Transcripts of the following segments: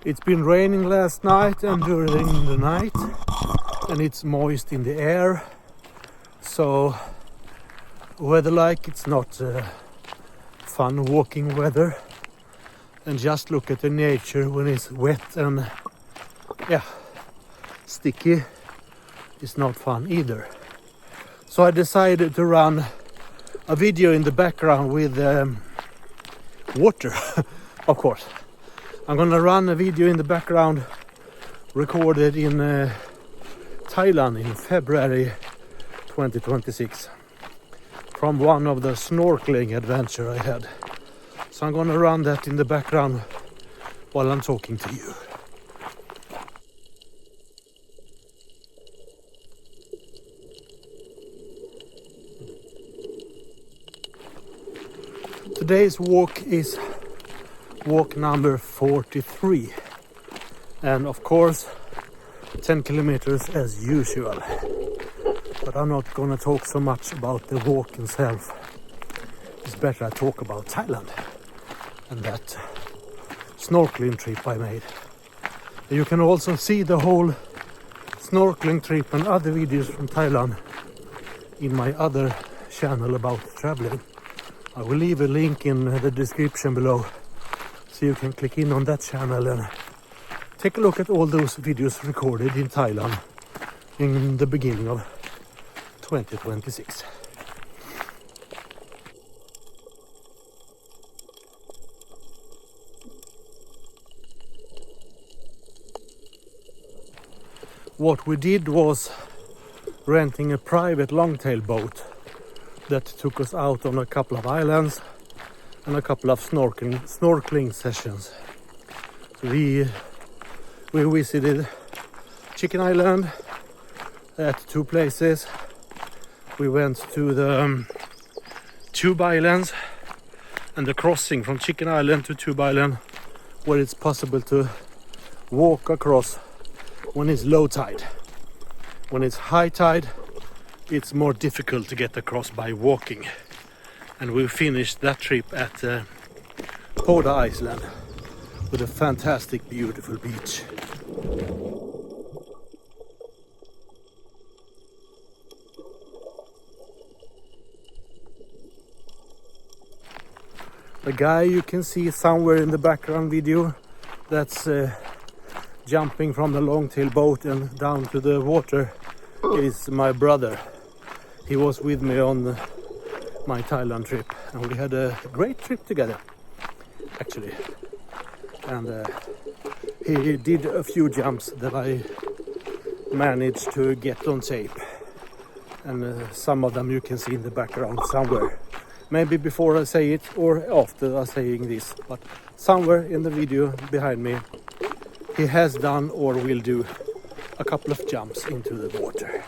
It's been raining last night and during the night, and it's moist in the air, so weather like it's not fun walking weather. And just look at the nature when it's wet and sticky. It's not fun either. So I decided to run a video in the background with water. Of course, I'm gonna run a video in the background recorded in Thailand in February 2026 from one of the snorkeling adventure I had. So I'm gonna run that in the background while I'm talking to you. Today's walk is walk number 43, and of course 10 kilometers as usual. But I'm not gonna talk so much about the walk itself. It's better I talk about Thailand and that snorkeling trip I made. You can also see the whole snorkeling trip and other videos from Thailand in my other channel about traveling. I will leave a link in the description below so you can click in on that channel and take a look at all those videos recorded in Thailand in the beginning of 2026. What we did was renting a private longtail boat that took us out on a couple of islands and a couple of snorkeling sessions. So we visited Chicken Island at 2 places. We went to the Tube Islands and the crossing from Chicken Island to Tube Island, where it's possible to walk across when it's low tide. When it's high tide, it's more difficult to get across by walking. And we finished that trip at Poda Island with a fantastic, beautiful beach. The guy you can see somewhere in the background video, that's jumping from the longtail boat and down to the water, is my brother. He was with me on my Thailand trip, and we had a great trip together actually, and he did a few jumps that I managed to get on tape, and some of them you can see in the background somewhere, maybe before I say it or after I saying this, but somewhere in the video behind me he has done or will do a couple of jumps into the water.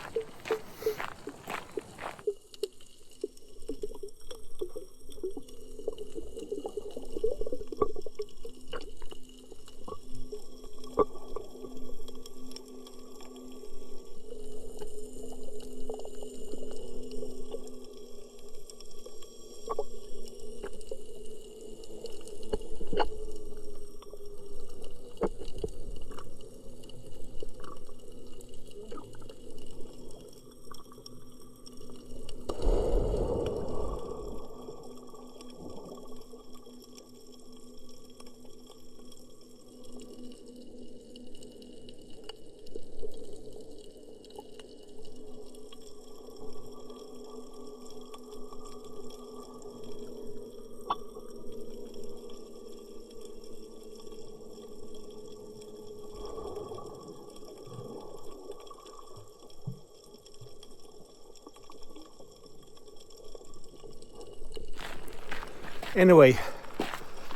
Anyway,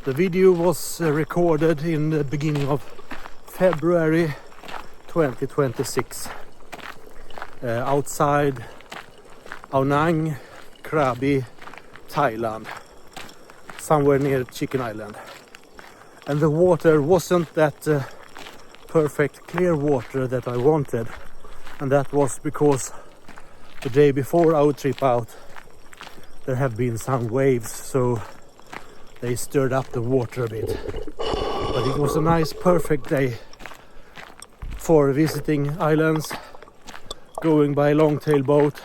the video was recorded in the beginning of February 2026 outside Ao Nang, Krabi, Thailand, somewhere near Chicken Island. And the water wasn't that perfect clear water that I wanted, and that was because the day before our trip out there have been some waves, so they stirred up the water a bit. But it was a nice, perfect day for visiting islands, going by long-tail boat,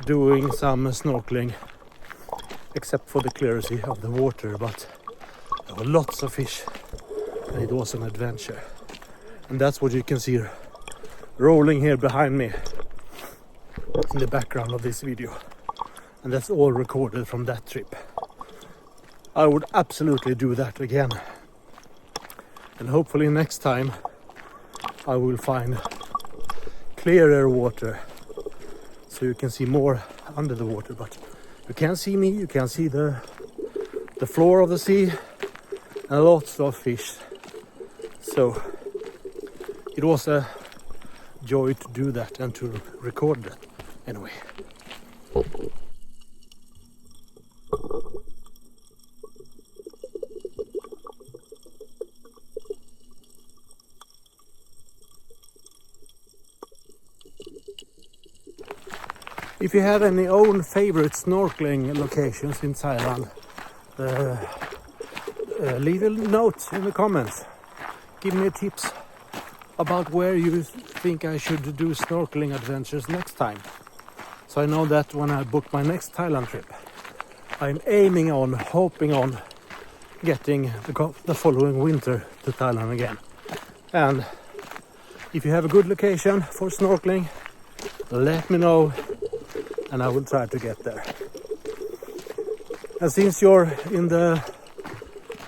doing some snorkeling, except for the clarity of the water, but there were lots of fish and it was an adventure. And that's what you can see rolling here behind me in the background of this video. And that's all recorded from that trip. I would absolutely do that again. And hopefully next time I will find clearer water so you can see more under the water. But you can't see me, you can see the floor of the sea and lots of fish. So it was a joy to do that and to record that anyway. If you have any own favorite snorkeling locations in Thailand, leave a note in the comments. Give me tips about where you think I should do snorkeling adventures next time. So I know that when I book my next Thailand trip, I'm aiming on, hoping on getting the following winter to Thailand again. And if you have a good location for snorkeling, let me know and I will try to get there. And since you're in the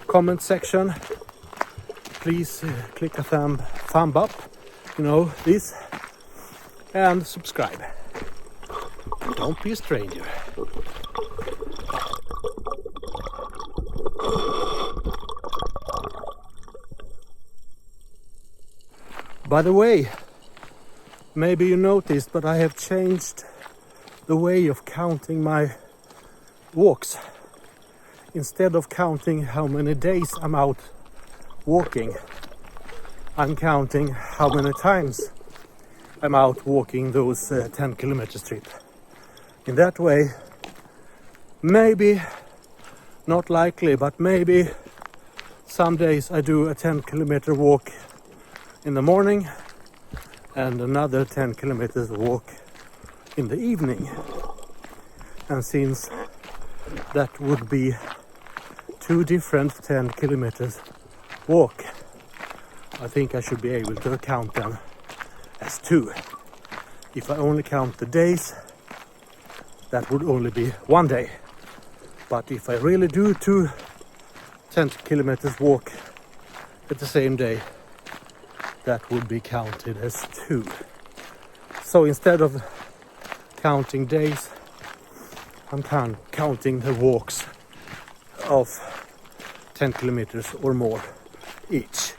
comment section, please click a thumb up, you know, this, and subscribe. Don't be a stranger. By the way, maybe you noticed, but I have changed the way of counting my walks. Instead of counting how many days I'm out walking, I'm counting how many times I'm out walking those 10 kilometers trip. In that way, maybe, not likely, but maybe some days I do a 10-kilometer walk in the morning and another 10 kilometers walk in the evening. And since that would be two different 10 kilometers walk, I think I should be able to count them as two. If I only count the days, that would only be one day. But if I really do two 10 kilometers walk at the same day, that would be counted as two. So instead of counting days, I'm counting the walks of 10 kilometers or more each.